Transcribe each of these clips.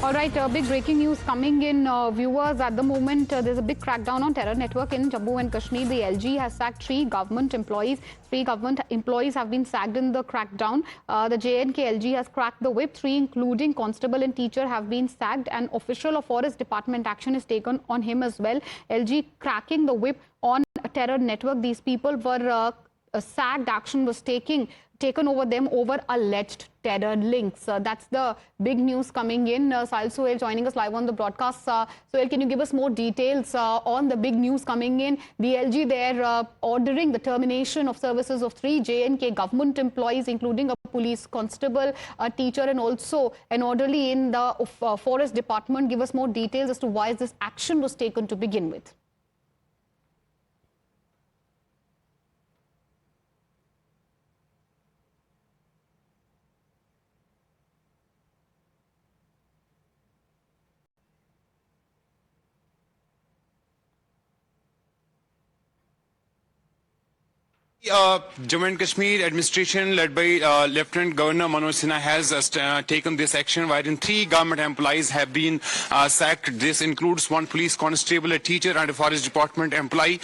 All right, big breaking news coming in, viewers. At the moment, there's a big crackdown on terror network in Jammu and Kashmir. The LG has sacked three government employees. Three government employees have been sacked in the crackdown. The JNK LG has cracked the whip. Three, including constable and teacher, have been sacked. An official of Forest Department action is taken on him as well. LG cracking the whip on a terror network. These people were sacked. Action was taken over them over alleged terror links. That's the big news coming in. Sahil Sohail joining us live on the broadcast. Sohail, can you give us more details on the big news coming in? The LG there ordering the termination of services of three JNK government employees, including a police constable, a teacher, and also an orderly in the Forest Department. Give us more details as to why this action was taken to begin with. Jammu and Kashmir administration led by Lieutenant Governor Manoj Sinha has taken this action wherein three government employees have been sacked. This includes one police constable, a teacher and a forest department employee.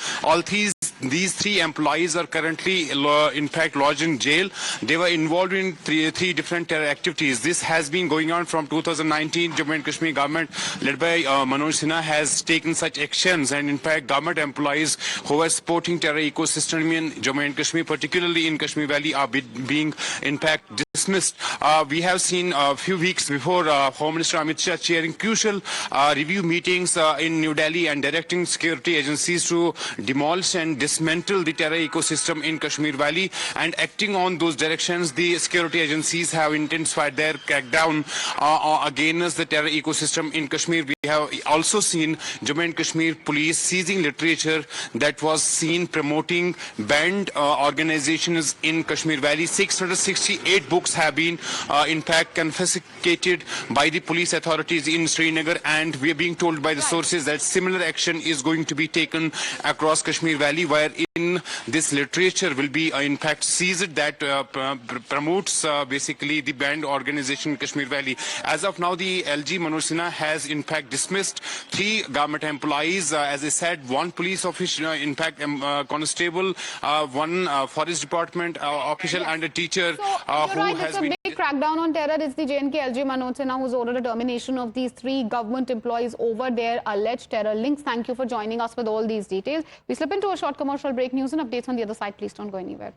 These three employees are currently in fact lodged in jail. They were involved in three different terror activities. This has been going on from 2019. Jammu and Kashmir government led by Manoj Sinha has taken such actions, and in fact government employees who are supporting terror ecosystem in Jammu and Kashmir, particularly in Kashmir Valley, are being in fact dismissed. We have seen a few weeks before Home Minister Amit Shah chairing crucial review meetings in New Delhi and directing security agencies to demolish and dismantle the terror ecosystem in Kashmir Valley. And acting on those directions, the security agencies have intensified their crackdown against the terror ecosystem in Kashmir. We have also seen Jammu and Kashmir police seizing literature that was seen promoting banned organizations in Kashmir Valley. 668 books have been in fact confiscated by the police authorities in Srinagar, and we are being told by the sources that similar action is going to be taken across Kashmir Valley, where in this literature will be in fact seized that promotes basically the banned organization in Kashmir Valley. As of now, the LG Manoj Sinha has in fact dismissed three government employees. As I said, one police official, in fact constable, one forest department official, and a teacher who has been... Big crackdown on terror. It's the JNK LG Manoj Sinha who's ordered a termination of these three government employees over their alleged terror links. Thank you for joining us with all these details. We slip into a short commercial break. News and updates on the other side. Please don't go anywhere.